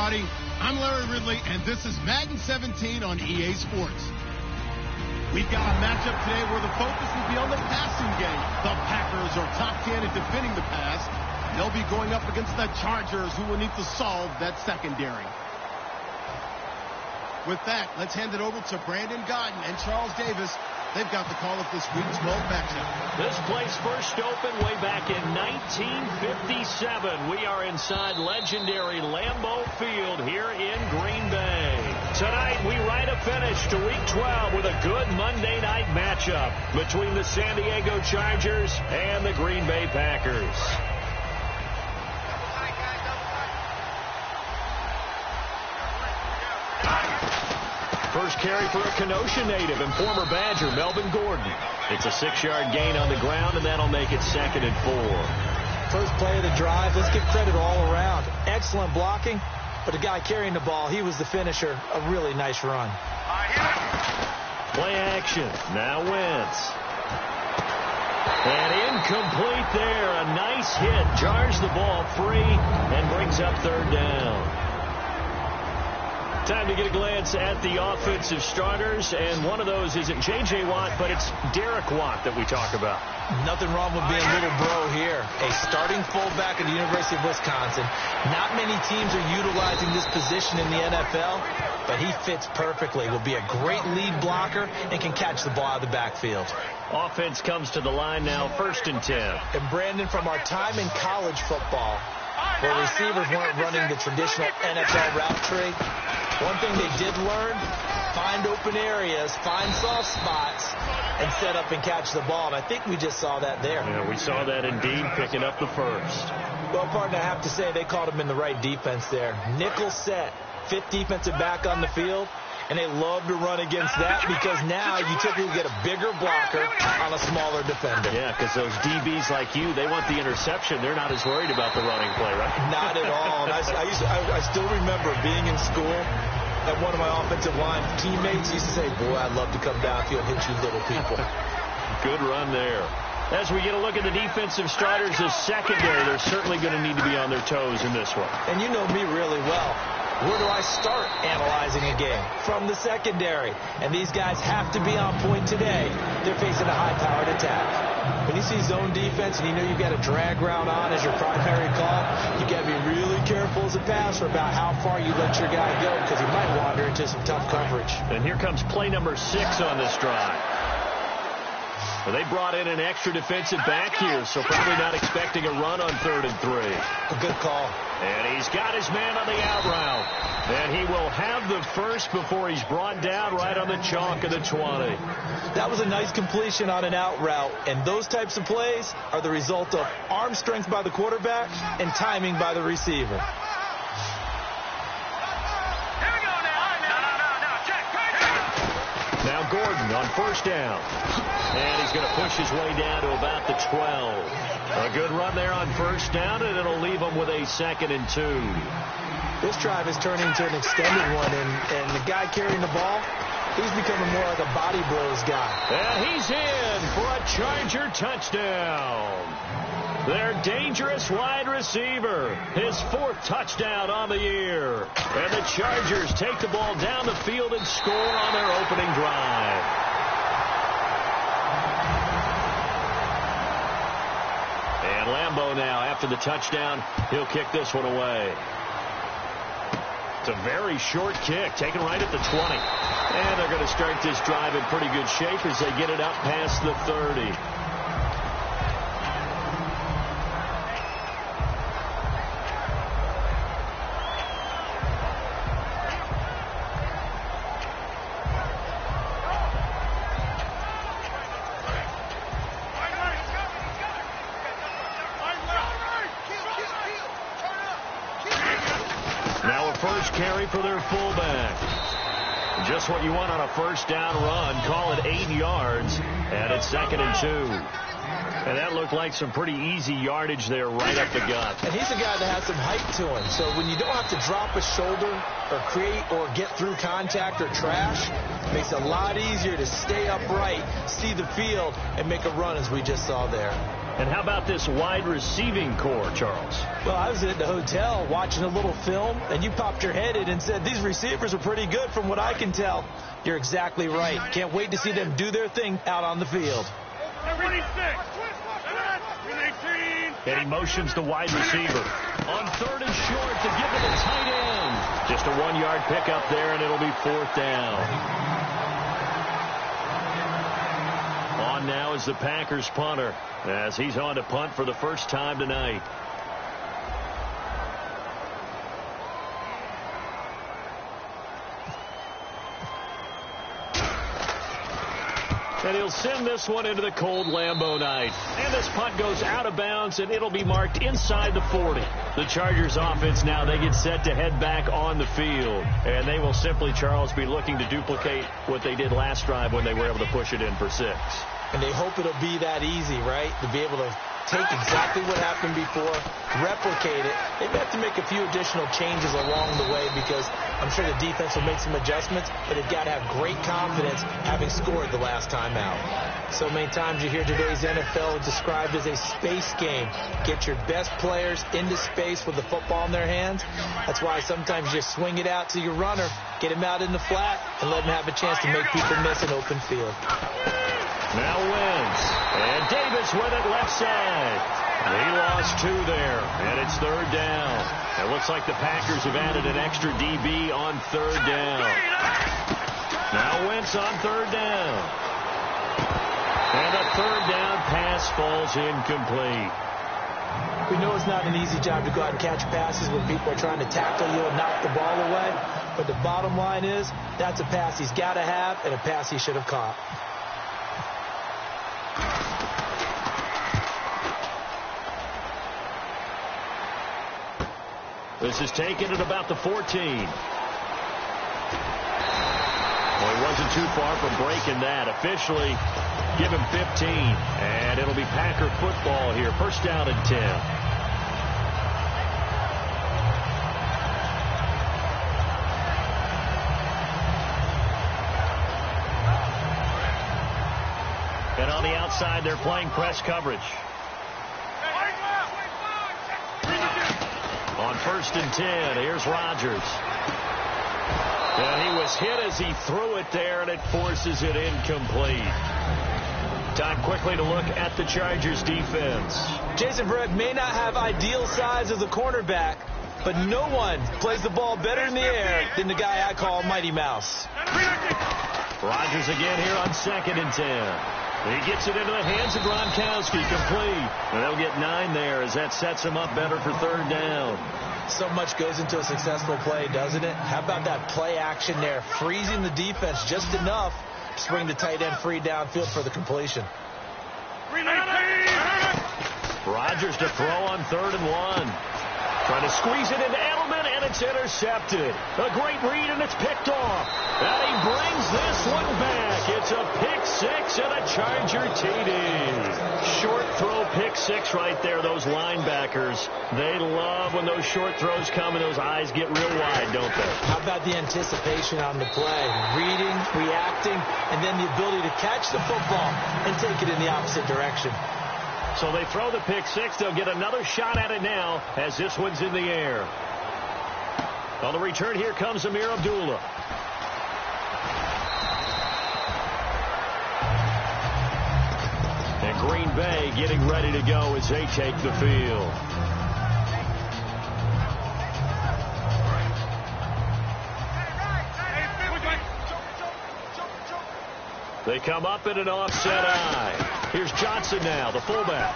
everybody. I'm Larry Ridley, and this is Madden 17 on EA Sports. We've got a matchup today where the focus will be on the passing game. The Packers are top 10 at defending the pass. They'll be going up against the Chargers, who will need to solve that secondary. With that, let's hand it over to Brandon Gaudin and Charles Davis. They've got the call of this week's 12 matchup. This place first opened way back in 1957. We are inside legendary Lambeau Field here in Green Bay. Tonight, we write a finish to Week 12 with a good Monday night matchup between the San Diego Chargers and the Green Bay Packers. First carry for a Kenosha native and former Badger, Melvin Gordon. It's a 6-yard gain on the ground, and that'll make it 2nd and 4. First play of the drive. Let's give credit all around. Excellent blocking, but the guy carrying the ball, he was the finisher. A really nice run. Play action. Now Wentz. And incomplete there. A nice hit. Jars the ball free and brings up 3rd down. Time to get a glance at the offensive starters, and one of those isn't J.J. Watt, but it's Derek Watt that we talk about. Nothing wrong with being little bro here. A starting fullback at the University of Wisconsin. Not many teams are utilizing this position in the NFL, but he fits perfectly. Will be a great lead blocker and can catch the ball out of the backfield. Offense comes to the line now, 1st and 10. And Brandon, from our time in college football, where receivers weren't running the traditional NFL route tree, one thing they did learn, find open areas, find soft spots, and set up and catch the ball. And I think we just saw that there. Yeah, we saw that indeed, picking up the first. Well, partner, I have to say they called him in the right defense there. Nickel set, 5th defensive back on the field. And they love to run against that because now you typically get a bigger blocker on a smaller defender. Yeah, because those DBs like you, they want the interception. They're not as worried about the running play, right? Not at all. And I still remember being in school, and one of my offensive line teammates used to say, boy, I'd love to come downfield and hit you little people. Good run there. As we get a look at the defensive starters as secondary, they're certainly going to need to be on their toes in this one. And you know me really well. Where do I start analyzing a game? From the secondary. And these guys have to be on point today. They're facing a high-powered attack. When you see zone defense and you know you've got a drag route on as your primary call, you got to be really careful as a passer about how far you let your guy go because he might wander into some tough coverage. And here comes play number 6 on this drive. Well, they brought in an extra defensive back here, so probably not expecting a run on 3rd and 3. A good call. And he's got his man on the out route. And he will have the first before he's brought down right on the chalk of the 20. That was a nice completion on an out route. And those types of plays are the result of arm strength by the quarterback and timing by the receiver. Now Gordon on 1st down. And he's going to push his way down to about the 12. A good run there on 1st down, and it'll leave him with a 2nd and 2. This drive is turning into an extended one, and the guy carrying the ball, he's becoming more like a body blows guy. And he's in for a Charger touchdown. Their dangerous wide receiver, his 4th touchdown on the year. And the Chargers take the ball down the field and score on their opening drive. And Lambeau now, after the touchdown, he'll kick this one away. It's a very short kick, taken right at the 20. And they're going to start this drive in pretty good shape as they get it up past the 30. Carry for their fullback. Just what you want on a 1st down run. Call it 8 yards. And it's 2nd and 2. And that looked like some pretty easy yardage there right up the gut. And he's a guy that has some height to him. So when you don't have to drop a shoulder or create or get through contact or trash, it makes it a lot easier to stay upright, see the field, and make a run as we just saw there. And how about this wide receiving core, Charles? Well, I was at the hotel watching a little film, and you popped your head in and said, these receivers are pretty good from what I can tell. You're exactly right. Can't wait to see them do their thing out on the field. And he motions the wide receiver. On 3rd and short to give to the tight end. Just a 1-yard pickup there, and it'll be 4th down. On now is the Packers punter, as he's on to punt for the first time tonight. And he'll send this one into the cold Lambeau night. And this punt goes out of bounds, and it'll be marked inside the 40. The Chargers offense now, they get set to head back on the field. And they will simply, Charles, be looking to duplicate what they did last drive when they were able to push it in for 6. And they hope it'll be that easy, right? To be able to take exactly what happened before, replicate it. They may have to make a few additional changes along the way because I'm sure the defense will make some adjustments, but they've got to have great confidence having scored the last time out. So many times you hear today's NFL described as a space game. Get your best players into space with the football in their hands. That's why sometimes you swing it out to your runner, get him out in the flat, and let him have a chance to make people miss an open field. Now Wentz, and Davis with it left side. He lost 2 there, and it's 3rd down. It looks like the Packers have added an extra DB on 3rd down. Now Wentz on 3rd down. And a 3rd down pass falls incomplete. We know it's not an easy job to go out and catch passes when people are trying to tackle you and knock the ball away. But the bottom line is, that's a pass he's got to have and a pass he should have caught. This is taken at about the 14. Well, he wasn't too far from breaking that. Officially, give him 15. And it'll be Packer football here. 1st down and 10. And on the outside, they're playing press coverage. On 1st and 10, here's Rodgers. And he was hit as he threw it there, and it forces it incomplete. Time quickly to look at the Chargers defense. Jason Verrett may not have ideal size as a cornerback, but no one plays the ball better in the air than the guy I call Mighty Mouse. Rodgers again here on 2nd and 10. He gets it into the hands of Gronkowski, complete. And they'll get 9 there as that sets him up better for 3rd down. So much goes into a successful play, doesn't it? How about that play action there, freezing the defense just enough to bring the tight end free downfield for the completion. Rodgers to throw on 3rd and 1. Trying to squeeze it into Edelman, and it's intercepted. A great read, and it's picked off. And he brings this one back. It's a pick 6 and a Charger TD. Short throw pick 6 right there. Those linebackers, they love when those short throws come and those eyes get real wide, don't they? How about the anticipation on the play? Reading, reacting, and then the ability to catch the football and take it in the opposite direction. So they throw the pick 6. They'll get another shot at it now as this one's in the air. On the return, here comes Amir Abdullah. And Green Bay getting ready to go as they take the field. They come up in an offset eye. Here's Johnson now, the fullback.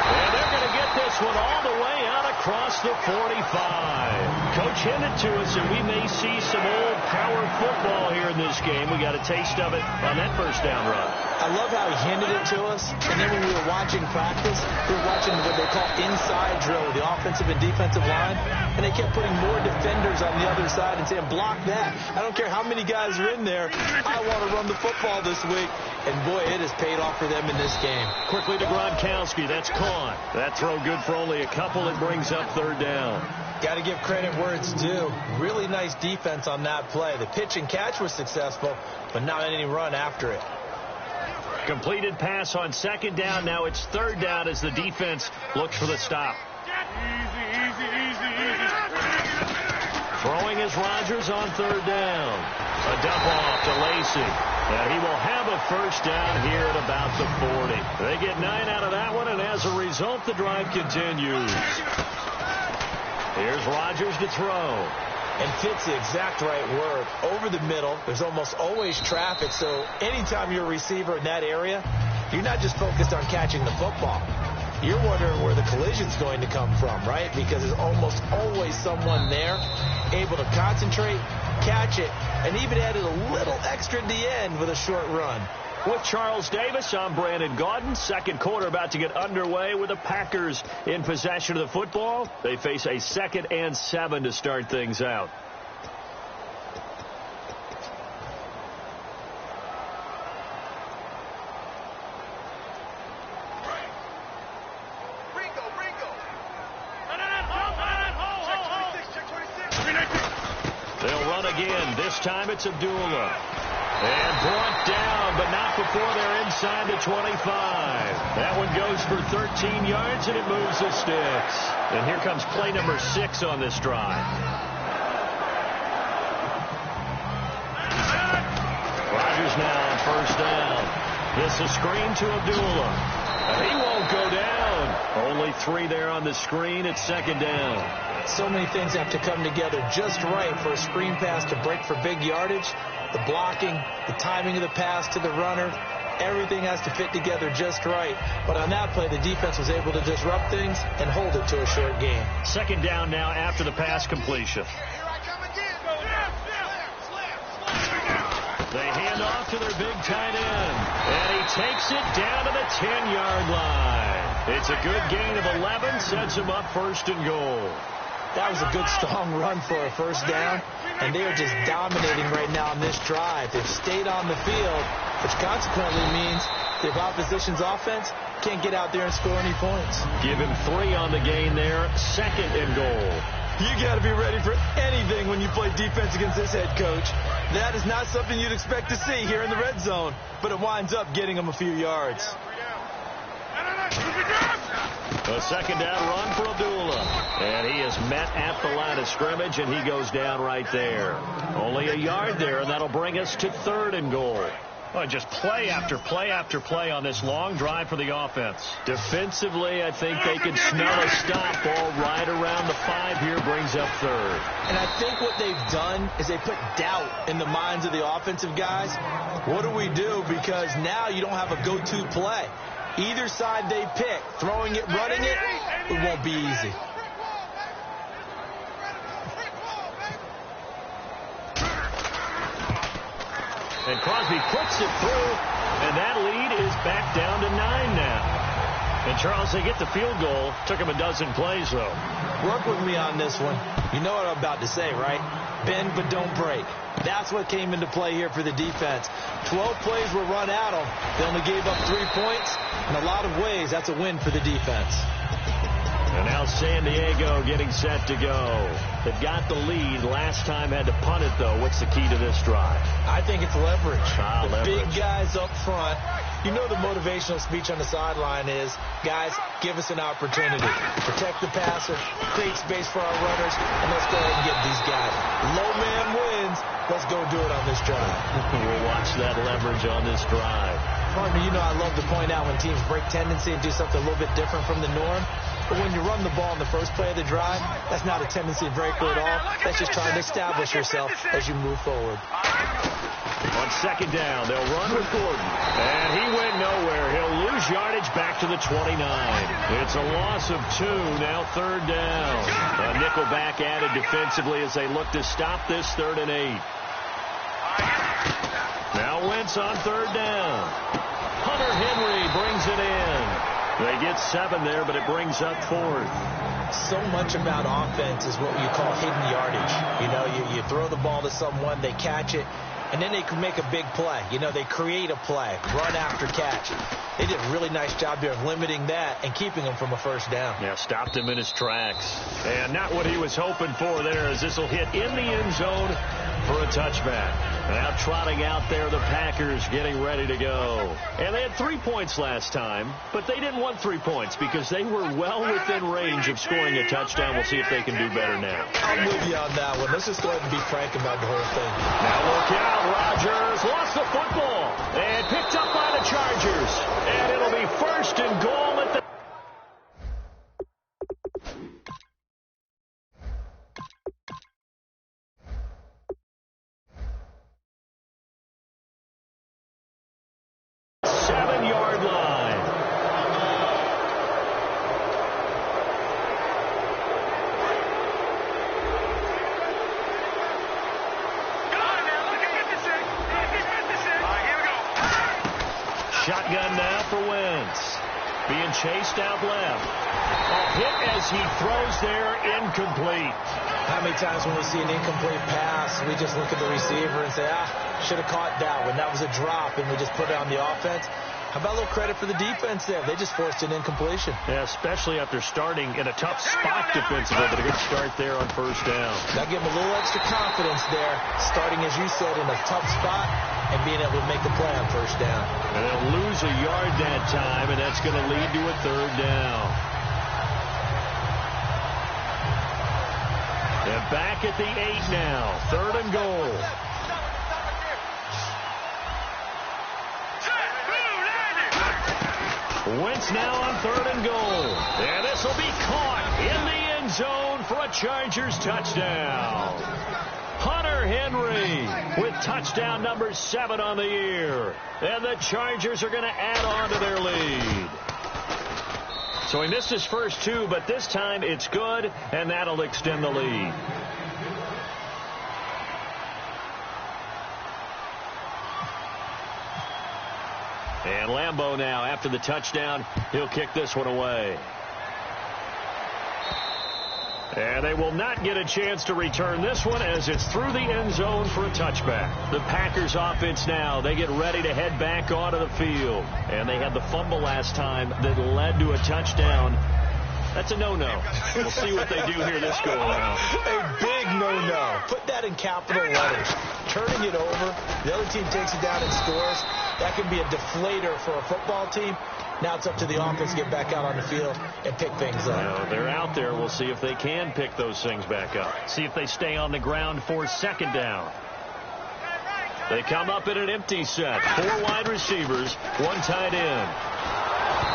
And they're going to get this one all the way out across the 45. Coach hinted to us, and we may see some old power football here in this game. We got a taste of it on that 1st down run. I love how he hinted it to us, and then when we were watching practice, we were watching what they call inside drill with the offensive and defensive line, and they kept putting more defenders on the other side and saying, block that. I don't care how many guys are in there. I want to run the football this week. And, boy, it has paid off for them in this game. Quickly to Gronkowski. That's caught. That throw good for only a couple. It brings up 3rd down. Got to give credit where it's due. Really nice defense on that play. The pitch and catch was successful, but not any run after it. Completed pass on second down. Now it's third down as the defense looks for the stop. Throwing is Rodgers on third down. A dump off to Lacy. And he will have a first down here at about the 40. They get 9 out of that one, and as a result, the drive continues. Here's Rodgers to throw. And fits the exact right word. Over the middle, there's almost always traffic, so anytime you're a receiver in that area, you're not just focused on catching the football. You're wondering where the collision's going to come from, right? Because there's almost always someone there able to concentrate, catch it, and even added a little extra at the end with a short run. With Charles Davis, I'm Brandon Gaudin. Second quarter about to get underway with the Packers in possession of the football. They face a 2nd and 7 to start things out. They'll run again. This time it's Abdullah. And brought down, but not before they're inside the 25. That one goes for 13 yards, and it moves the sticks. And here comes play number 6 on this drive. Rodgers now on first down. This is a screen to Abdullah. And he won't go down. Only 3 there on the screen. It's second down. So many things have to come together just right for a screen pass to break for big yardage. The blocking, the timing of the pass to the runner, everything has to fit together just right. But on that play, the defense was able to disrupt things and hold it to a short game. Second down now after the pass completion. They hand off to their big tight end. And he takes it down to the 10-yard line. It's a good gain of 11, sets him up first and goal. That was a good, strong run for a first down, and they are just dominating right now on this drive. They've stayed on the field, which consequently means the opposition's offense can't get out there and score any points. Give him 3 on the gain there, second and goal. You got to be ready for anything when you play defense against this head coach. That is not something you'd expect to see here in the red zone, but it winds up getting them a few yards. A second down run for Abdullah. And he is met at the line of scrimmage, and he goes down right there. Only a yard there, and that'll bring us to third and goal. Well, just play after play after play on this long drive for the offense. Defensively, I think they can smell a stop ball right around the 5 here, brings up third. And I think what they've done is they put doubt in the minds of the offensive guys. What do we do? Because now you don't have a go-to play. Either side they pick, throwing it, running it, it won't be easy. And Crosby puts it through, and that lead is back down to 9 now. And, Charles, they get the field goal. Took him a dozen plays, though. Work with me on this one. You know what I'm about to say, right? Bend but don't break. That's what came into play here for the defense. 12 plays were run at them. They only gave up 3 points. In a lot of ways, that's a win for the defense. And now San Diego getting set to go. They've got the lead. Last time had to punt it, though. What's the key to this drive? I think it's leverage. Leverage. Big guys up front. You know the motivational speech on the sideline is, guys, give us an opportunity. Protect the passer, create space for our runners, and let's go ahead and get these guys. Low man wins. Let's go do it on this drive. We'll watch that leverage on this drive. Partner, you know I love to point out when teams break tendency and do something a little bit different from the norm. But when you run the ball in the first play of the drive, that's not a tendency breaker at all. That's just trying to establish yourself as you move forward. On second down, they'll run with Gordon. And he went nowhere. He'll lose yardage back to the 29. It's a loss of 2, now third down. A nickel back added defensively as they look to stop this 3rd and 8. Now Wentz on third down. Hunter Henry brings it in. They get 7 there, but it brings up 4th. So much about offense is what you call hidden yardage. You know, you throw the ball to someone, they catch it, and then they can make a big play. You know, they create a play, run after catch. They did a really nice job there of limiting that and keeping him from a first down. Yeah, stopped him in his tracks. And not what he was hoping for there, as this will hit in the end zone for a touchback. Now trotting out there, the Packers getting ready to go. And they had 3 points last time, but they didn't want 3 points because they were well within range of scoring a touchdown. We'll see if they can do better now. I'm with you on that one. Let's just go ahead and be frank about the whole thing. Now look out, Rodgers lost the football and picked up by the Chargers. And it'll be 1st and goal at the... Shotgun now for Wentz. Being chased out left. A hit as he throws there, incomplete. How many times when we see an incomplete pass, we just look at the receiver and say, should have caught that one. That was a drop, and we just put it on the offense. How about a little credit for the defense there? They just forced an incompletion. Yeah, especially after starting in a tough spot defensively, but a good start there on 1st down. That gave them a little extra confidence there, starting, as you said, in a tough spot and being able to make the play on 1st down. And they'll lose a yard that time, and that's going to lead to a 3rd down. And back at the 8 now, 3rd and goal. Wentz now on 3rd and goal. And this will be caught in the end zone for a Chargers touchdown. Hunter Henry with touchdown number 7 on the year. And the Chargers are going to add on to their lead. So he missed his first 2, but this time it's good, and that'll extend the lead. And Lambeau now, after the touchdown, he'll kick this one away. And they will not get a chance to return this one as it's through the end zone for a touchback. The Packers offense now, they get ready to head back onto the field. And they had the fumble last time that led to a touchdown. That's a no-no. We'll see what they do here this go-around. A big no-no. Put that in capital letters. Turning it over, the other team takes it down and scores. That can be a deflator for a football team. Now it's up to the offense to get back out on the field and pick things up. Now, they're out there. We'll see if they can pick those things back up. See if they stay on the ground for 2nd down. They come up in an empty set. 4 wide receivers, 1 tight end.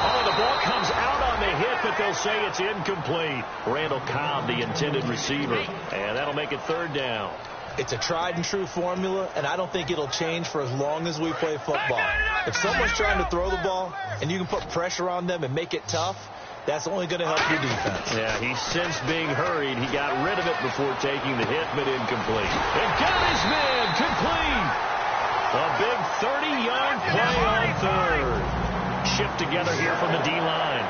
Oh, the ball comes out on the hit, but they'll say it's incomplete. Randall Cobb, the intended receiver. And that'll make it 3rd down. It's a tried-and-true formula, and I don't think it'll change for as long as we play football. If someone's trying to throw the ball and you can put pressure on them and make it tough, that's only going to help your defense. Yeah, he sensed being hurried. He got rid of it before taking the hit, but incomplete. And got his man complete. A big 30-yard play on 3rd. Shift together here from the D-line.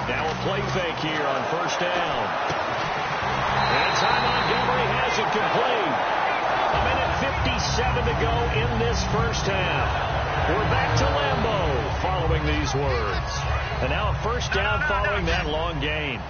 Now a play fake here on 1st down. And Ty Montgomery has it complete. 1:57 to go in this 1st half. We're back to Lambeau following these words. And now a 1st down following that long gain.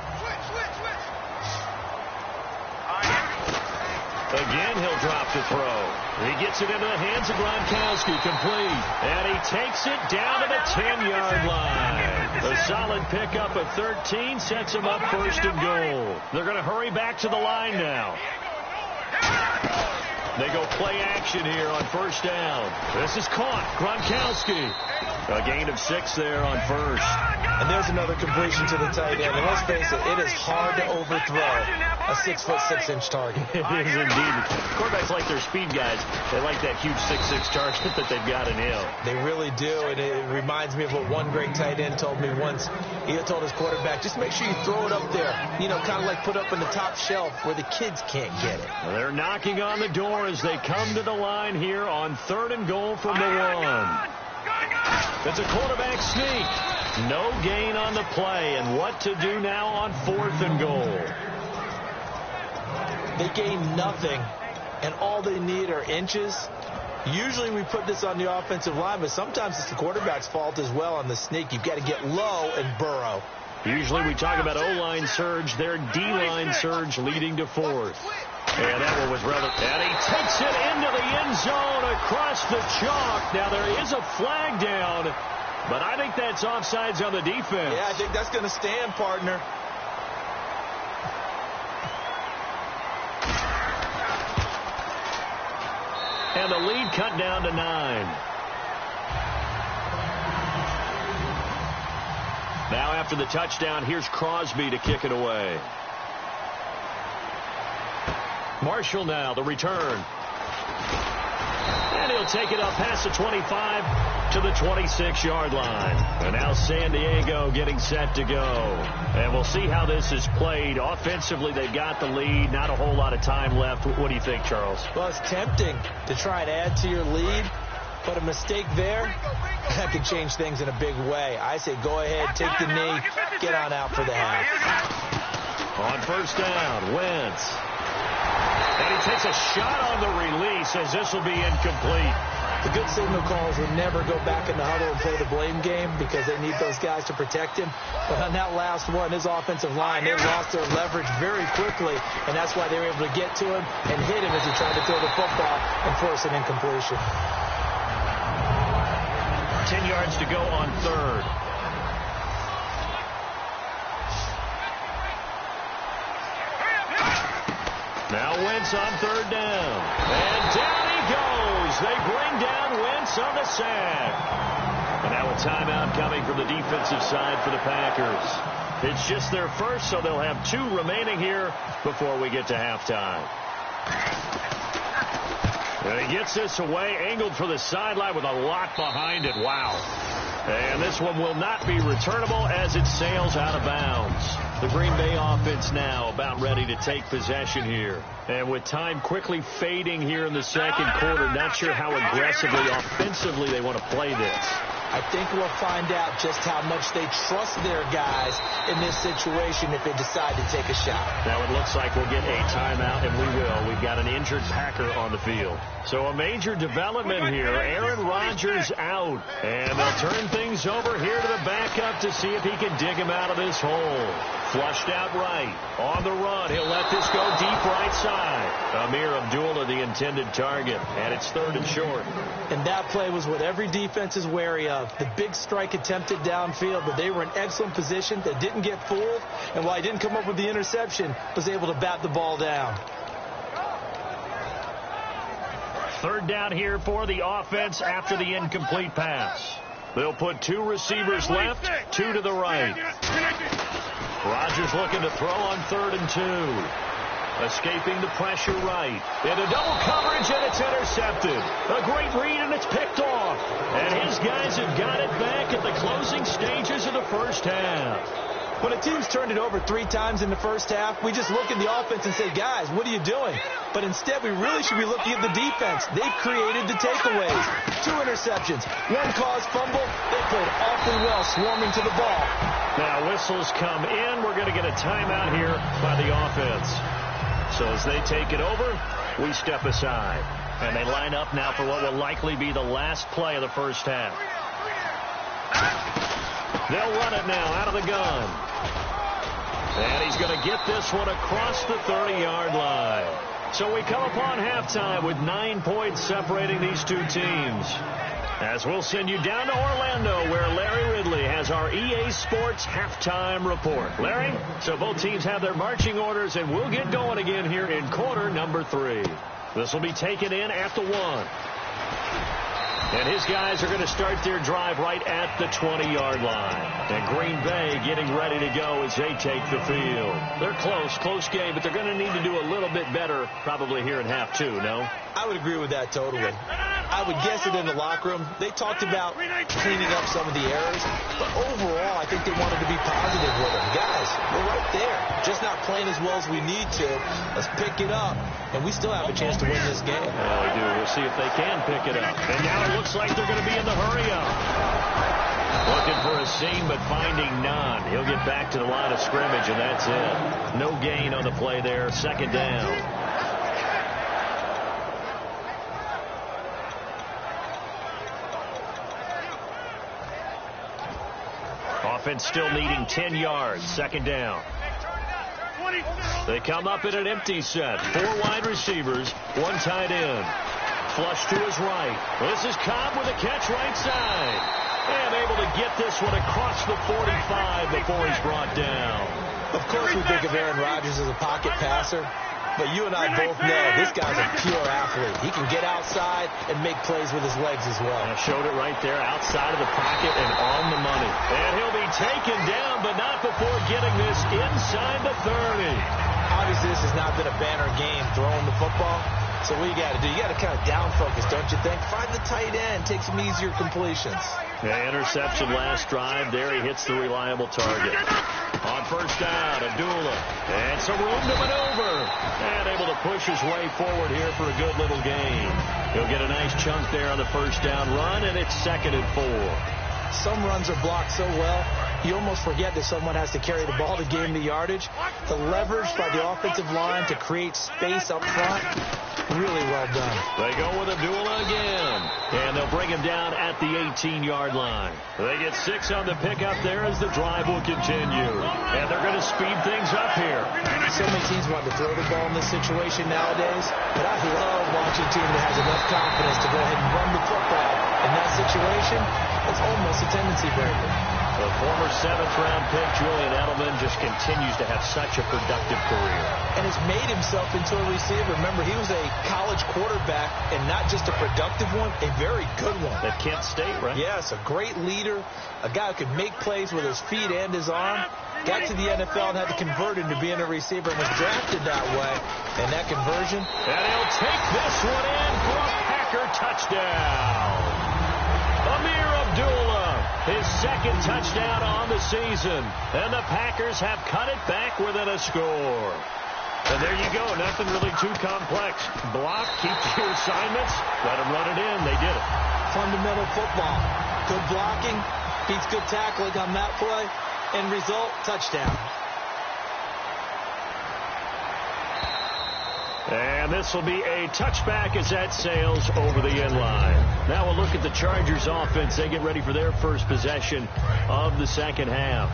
Again, he'll drop the throw. He gets it into the hands of Gronkowski, complete. And he takes it down to the 10-yard line. The solid pickup of 13 sets him up 1st and goal. They're going to hurry back to the line now. They go play action here on 1st down. This is caught. Gronkowski. A gain of 6 there on 1st. And there's another completion to the tight end. And let's face it, it is hard to overthrow a 6'6" target. It is indeed. Quarterbacks like their speed guys. They like that huge 6'6" target that they've got in him. They really do. And it reminds me of what one great tight end told me once. He told his quarterback, just make sure you throw it up there. You know, kind of like put up in the top shelf where the kids can't get it. Well, they're knocking on the door as they come to the line here on 3rd and goal from the 1. It's a quarterback sneak. No gain on the play. And what to do now on 4th and goal? They gain nothing, and all they need are inches. Usually we put this on the offensive line, but sometimes it's the quarterback's fault as well on the sneak. You've got to get low and burrow. Usually we talk about O-line surge, their D-line surge leading to 4th. And that one was relevant. And he takes it into the end zone across the chalk. Now, there is a flag down, but I think that's offsides on the defense. Yeah, I think that's going to stand, partner. And the lead cut down to 9. Now after the touchdown, here's Crosby to kick it away. Marshall now, the return. And he'll take it up past the 25 to the 26-yard line. And now San Diego getting set to go. And we'll see how this is played. Offensively, they've got the lead. Not a whole lot of time left. What do you think, Charles? Well, it's tempting to try and add to your lead. But a mistake there, that could change things in a big way. I say go ahead, take the knee, get on out for the half. On first down, Wentz. And he takes a shot on the release as this will be incomplete. The good signal calls will never go back in the huddle and play the blame game because they need those guys to protect him. But on that last one, his offensive line, they lost their leverage very quickly, and that's why they were able to get to him and hit him as he tried to throw the football and force an incompletion. 10 yards to go on third. Now Wentz on third down. And down he goes. They bring down Wentz on the sack. And now a timeout coming from the defensive side for the Packers. It's just their first, so they'll have 2 remaining here before we get to halftime. And he gets this away, angled for the sideline with a lot behind it. Wow. And this one will not be returnable as it sails out of bounds. The Green Bay offense now about ready to take possession here. And with time quickly fading here in the second quarter, not sure how aggressively, offensively they want to play this. I think we'll find out just how much they trust their guys in this situation if they decide to take a shot. Now it looks like we'll get a timeout, and we will. We've got an injured Packer on the field. So a major development here. Aaron Rodgers out. And they'll turn things over here to the backup to see if he can dig him out of this hole. Flushed out right. On the run. He'll let this go deep right side. Amir Abdullah, the intended target. And it's third and short. And that play was what every defense is wary of. The big strike attempted downfield, but they were in excellent position. They didn't get fooled. And while he didn't come up with the interception, was able to bat the ball down. Third down here for the offense after the incomplete pass. They'll put 2 receivers left, 2 to the right. Rodgers looking to throw on 3rd and 2. Escaping the pressure right. Into double coverage, and it's intercepted. A great read, and it's picked off. And his guys have got it back at the closing stages of the first half. When a team's turned it over 3 times in the first half, we just look at the offense and say, guys, what are you doing? But instead, we really should be looking at the defense. They've created the takeaways. 2 interceptions, 1 caused fumble. They played awfully well swarming to the ball. Now whistles come in. We're going to get a timeout here by the offense. So as they take it over, we step aside. And they line up now for what will likely be the last play of the first half. They'll run it now out of the gun. And he's going to get this one across the 30-yard line. So we come upon halftime with 9 points separating these 2 teams. As we'll send you down to Orlando, where Larry Ridley has our EA Sports halftime report. Larry, so both teams have their marching orders, and we'll get going again here in quarter number 3. This will be taken in at the 1. And his guys are going to start their drive right at the 20-yard line. And Green Bay getting ready to go as they take the field. They're close game, but they're going to need to do a little bit better probably here in half 2, no? I would agree with that totally. I would guess it in the locker room. They talked about cleaning up some of the errors, but overall, I think they wanted to be positive with them. Guys, we're right there. Just not playing as well as we need to. Let's pick it up, and we still have a chance to win this game. Well, we do. We'll see if they can pick it up. And now it looks like they're going to be in the hurry-up. Looking for a seam, but finding none. He'll get back to the line of scrimmage, and that's it. No gain on the play there. Second down. Offense still needing 10 yards. Second down. They come up in an empty set. 4 wide receivers, 1 tight end. Flush to his right. This is Cobb with a catch right side. And able to get this one across the 45 before he's brought down. Of course we think of Aaron Rodgers as a pocket passer, but you and I both know this guy's a pure athlete. He can get outside and make plays with his legs as well. I showed it right there outside of the pocket and on the money. And he'll be taken down, but not before getting this inside the 30. Obviously, this has not been a banner game throwing the football. So what you got to do, you got to kind of down focus, don't you think? Find the tight end, take some easier completions. Yeah, interception last drive. There he hits the reliable target. On first down, Abdullah. And some room to maneuver. And able to push his way forward here for a good little gain. He'll get a nice chunk there on the first down run, and it's 2nd and 4. Some runs are blocked so well, you almost forget that someone has to carry the ball to gain the yardage. The leverage by the offensive line to create space up front, really well done. They go with Abdullah again, and they'll bring him down at the 18-yard line. They get 6 on the pickup there as the drive will continue. And they're going to speed things up here. So many teams want to throw the ball in this situation nowadays, but I love watching a team that has enough confidence to go ahead and run the football. In that situation, it's almost a tendency breaker. The former 7th-round pick, Julian Edelman, just continues to have such a productive career. And has made himself into a receiver. Remember, he was a college quarterback, and not just a productive one, a very good one. At Kent State, right? Yes, a great leader, a guy who could make plays with his feet and his arm. Got to the NFL and had to convert into being a receiver and was drafted that way. And that conversion. And he'll take this one in for a Packer touchdown. Amir Abdullah, his 2nd touchdown on the season. And the Packers have cut it back within a score. And there you go. Nothing really too complex. Block, keep your assignments, let them run it in. They did it. Fundamental football. Good blocking, beats good tackling on that play. End result, touchdown. And this will be a touchback as that sails over the end line. Now we'll look at the Chargers offense. They get ready for their first possession of the second half.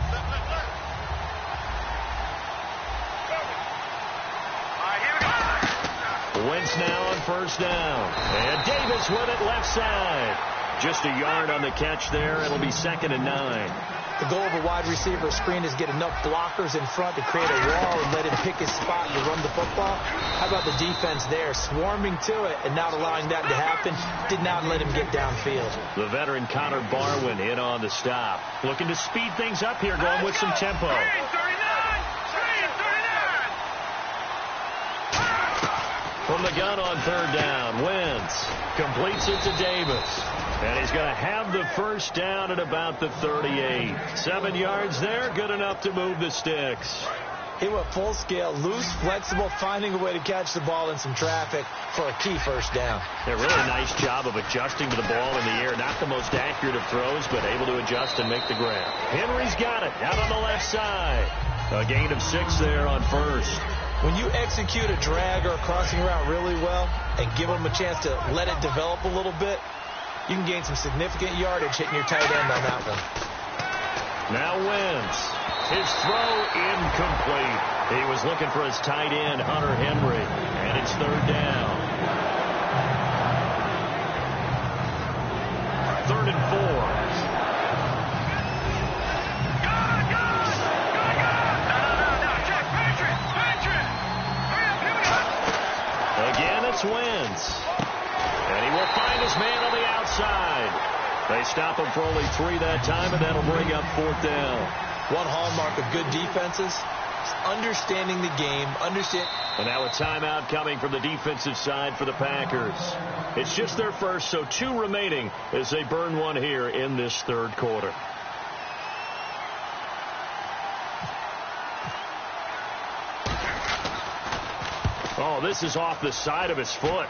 Wentz now on first down. And Davis with it left side. Just a yard on the catch there. It'll be 2nd and 9. The goal of a wide receiver screen is get enough blockers in front to create a wall and let him pick his spot to run the football. How about the defense there, swarming to it and not allowing that to happen? Did not let him get downfield. The veteran Connor Barwin in on the stop. Looking to speed things up here, going with some tempo. From the gun on 3rd down, Wentz completes it to Davis. And he's going to have the first down at about the 38. 7 yards there, good enough to move the sticks. He went full scale, loose, flexible, finding a way to catch the ball in some traffic for a key first down. A really nice job of adjusting to the ball in the air. Not the most accurate of throws, but able to adjust and make the grab. Henry's got it out on the left side. A gain of 6 there on first. When you execute a drag or a crossing route really well and give them a chance to let it develop a little bit, you can gain some significant yardage hitting your tight end on that one. Now Wentz. His throw incomplete. He was looking for his tight end, Hunter Henry. And it's 3rd down. 3rd and 4. Again, it's Wentz. And he will find his man on the outside. They stop him for only 3 that time, and that'll bring up 4th down. One hallmark of good defenses is understanding the game, And now a timeout coming from the defensive side for the Packers. It's just their first, so 2 remaining as they burn one here in this 3rd quarter. Oh, this is off the side of his foot.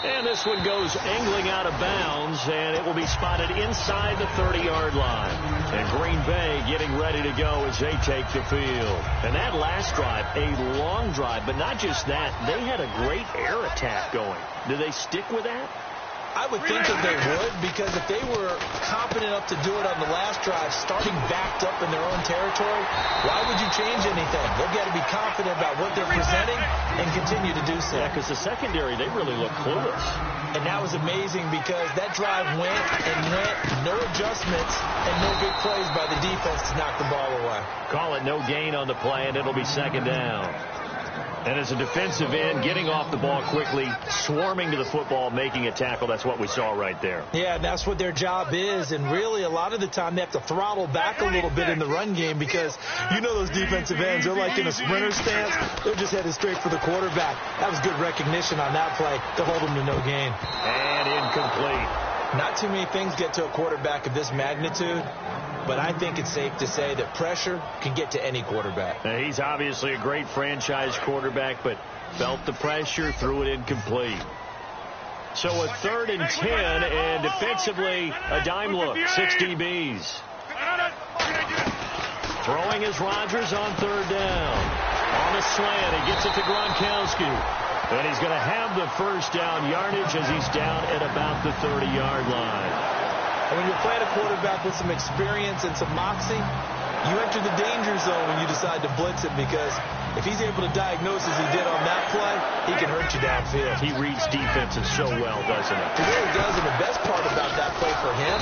And this one goes angling out of bounds, and it will be spotted inside the 30-yard line. And Green Bay getting ready to go as they take the field. And that last drive, a long drive, but not just that. They had a great air attack going. Do they stick with that? I would think that they would, because if they were confident enough to do it on the last drive, starting backed up in their own territory, why would you change anything? They've got to be confident about what they're presenting and continue to do so. Yeah, because the secondary, they really look clueless. And that was amazing because that drive went and went, no adjustments and no big plays by the defense to knock the ball away. Call it no gain on the play, and it'll be second down. And as a defensive end, getting off the ball quickly, swarming to the football, making a tackle, that's what we saw right there. Yeah, and that's what their job is. And really, a lot of the time, they have to throttle back a little bit in the run game because you know those defensive ends, they're like in a sprinter stance. They're just headed straight for the quarterback. That was good recognition on that play to hold them to no gain. And incomplete. Not too many things get to a quarterback of this magnitude, but I think it's safe to say that pressure can get to any quarterback. Now, he's obviously a great franchise quarterback, but felt the pressure, threw it incomplete. So a 3rd and 10, and defensively, a dime look, 6 DBs. Throwing is Rodgers on 3rd down. On a slant, he gets it to Gronkowski. And he's going to have the first down yardage as he's down at about the 30-yard line. And when you're playing a quarterback with some experience and some moxie, you enter the danger zone when you decide to blitz him, because if he's able to diagnose as he did on that play, he can hurt you downfield. He reads defenses so well, doesn't he? He really does, and the best part about that play for him,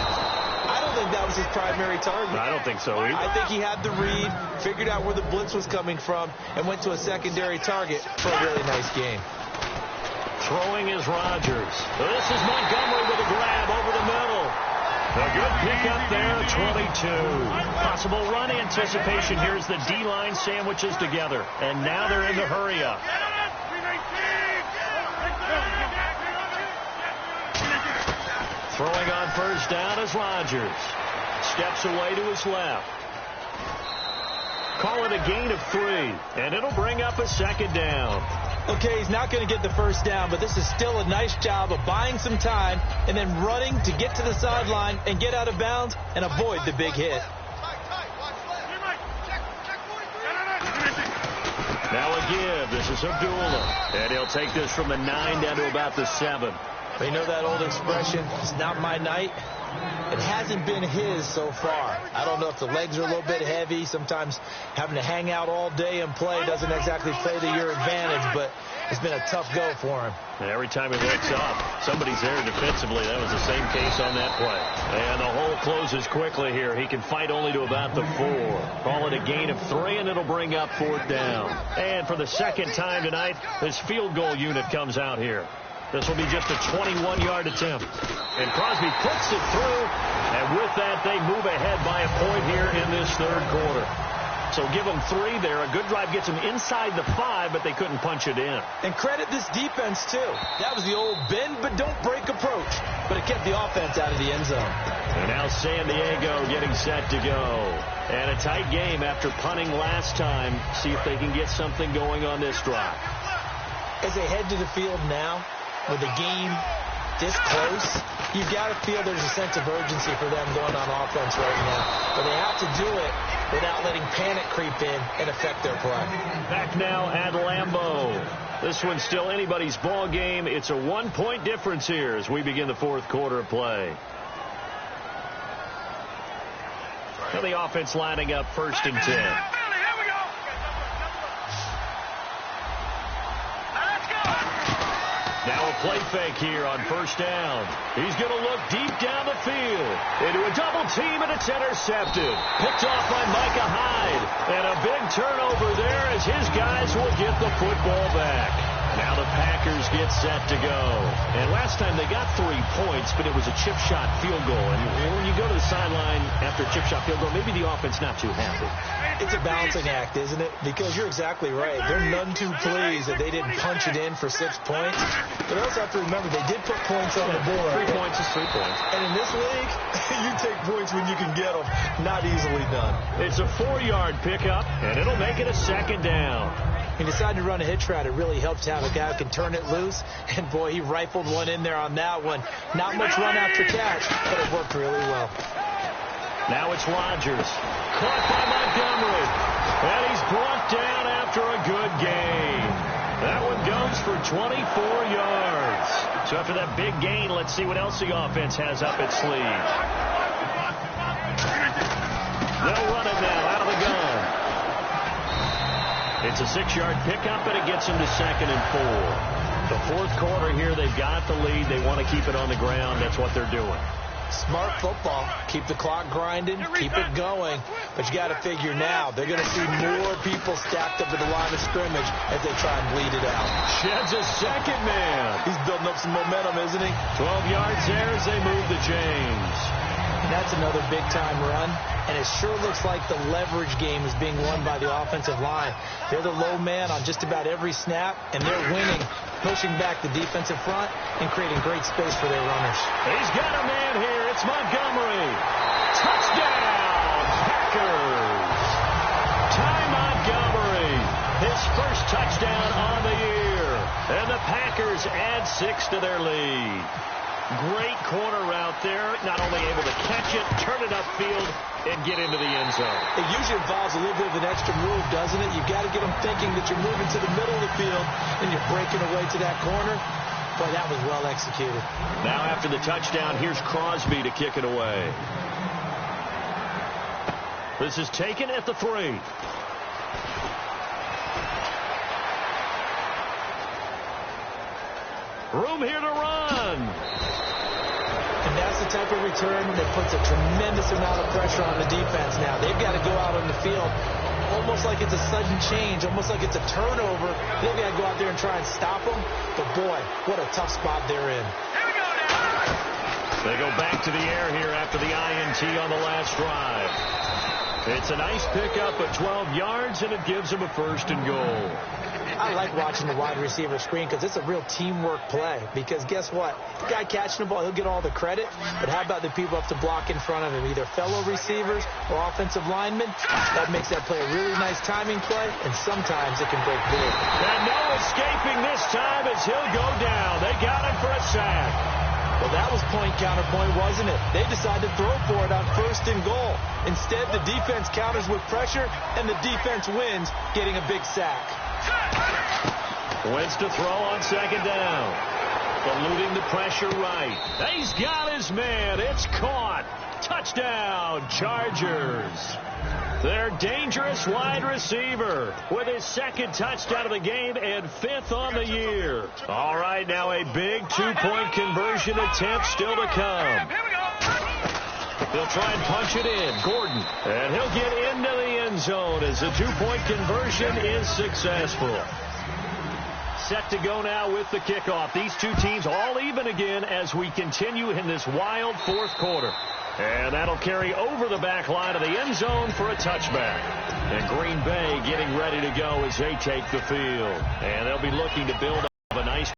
I don't think that was his primary target. I don't think so either. I think he had the read, figured out where the blitz was coming from, and went to a secondary target for a really nice game. Throwing is Rodgers. This is Montgomery with a grab over the middle. A good pickup there, 22. Possible run anticipation here as the D-line sandwiches together. And now they're in the hurry-up. Throwing on first down is Rodgers. Steps away to his left. Call it a gain of 3, and it'll bring up a 2nd down. Okay, he's not going to get the first down, but this is still a nice job of buying some time and then running to get to the sideline and get out of bounds and avoid the big hit. Now a give. This is Abdullah. And he'll take this from the 9 down to about the 7. You know that old expression, it's not my night? It hasn't been his so far. I don't know if the legs are a little bit heavy. Sometimes having to hang out all day and play doesn't exactly play to your advantage, but it's been a tough go for him. And every time he looks up, somebody's there defensively. That was the same case on that play. And the hole closes quickly here. He can fight only to about the 4. Call it a gain of 3, and it'll bring up 4th down. And for the second time tonight, this field goal unit comes out here. This will be just a 21-yard attempt. And Crosby puts it through. And with that, they move ahead by a point here in this 3rd quarter. So give them 3 there. A good drive gets them inside the 5, but they couldn't punch it in. And credit this defense, too. That was the old bend but don't break approach. But it kept the offense out of the end zone. And now San Diego getting set to go. And a tight game after punting last time. See if they can get something going on this drive. As they head to the field now, with the game this close, you've got to feel there's a sense of urgency for them going on offense right now. But they have to do it without letting panic creep in and affect their play. Back now at Lambeau. This one's still anybody's ball game. It's a 1-point difference here as we begin the 4th quarter of play. Now the offense lining up 1st and 10. Now a play fake here on 1st down. He's going to look deep down the field. Into a double team, and it's intercepted. Picked off by Micah Hyde. And a big turnover there as his guys will get the football back. Now the Packers get set to go. And last time they got 3 points, but it was a chip shot field goal. And when you go to the sideline after a chip shot field goal, maybe the offense not too happy. It's a balancing act, isn't it? Because you're exactly right. They're none too pleased that they didn't punch it in for 6 points. But also have to remember, they did put points on the board. 3 points is 3 points. And in this league, you take points when you can get them. Not easily done. It's a 4-yard pickup, and it'll make it a 2nd down. He decided to run a hitch route. It really helps to have a guy who can turn it loose. And, boy, he rifled one in there on that one. Not much run after catch, but it worked really well. Now it's Rodgers. Caught by Montgomery. And he's brought down after a good game. That one goes for 24 yards. So after that big gain, let's see what else the offense has up its sleeve. They'll run it now out of the gun. It's a 6-yard pickup, and it gets them to 2nd and 4. The fourth quarter here, they've got the lead. They want to keep it on the ground. That's what they're doing. Smart football. Keep the clock grinding, keep it going. But you got to figure now, they're going to see more people stacked up at the line of scrimmage as they try and bleed it out. Sheds a second man. He's building up some momentum, isn't he? 12 yards there as they move to James. And that's another big-time run. And it sure looks like the leverage game is being won by the offensive line. They're the low man on just about every snap, and they're winning, pushing back the defensive front and creating great space for their runners. He's got a man here. It's Montgomery. Touchdown, Packers. Ty Montgomery, his first touchdown on the year. And the Packers add 6 to their lead. Great corner route there. Not only able to catch it, turn it upfield, and get into the end zone. It usually involves a little bit of an extra move, doesn't it? You've got to get them thinking that you're moving to the middle of the field and you're breaking away to that corner. Boy, that was well executed. Now after the touchdown, here's Crosby to kick it away. This is taken at the 3. Room here to run. And that's the type of return that puts a tremendous amount of pressure on the defense now. They've got to go out on the field almost like it's a sudden change, almost like it's a turnover. They've got to go out there and try and stop them. But, boy, what a tough spot they're in. They go back to the air here after the INT on the last drive. It's a nice pickup at 12 yards, and it gives them a 1st and goal. I like watching the wide receiver screen because it's a real teamwork play. Because guess what? The guy catching the ball, he'll get all the credit. But how about the people up to block in front of him? Either fellow receivers or offensive linemen. That makes that play a really nice timing play, and sometimes it can break big. And no escaping this time as he'll go down. They got him for a sack. Well, that was point-counterpoint, wasn't it? They decided to throw for it on 1st and goal. Instead, the defense counters with pressure, and the defense wins, getting a big sack. Wentz to throw on 2nd down. Eluding the pressure right. He's got his man. It's caught. Touchdown, Chargers. Their dangerous wide receiver with his 2nd touchdown of the game and 5th on the year. All right, now a big 2-point conversion attempt still to come. He'll try and punch it in. Gordon. And he'll get into the end zone as the 2-point conversion is successful. Set to go now with the kickoff. These two teams all even again as we continue in this wild 4th quarter. And that'll carry over the back line of the end zone for a touchback. And Green Bay getting ready to go as they take the field. And they'll be looking to build up a nice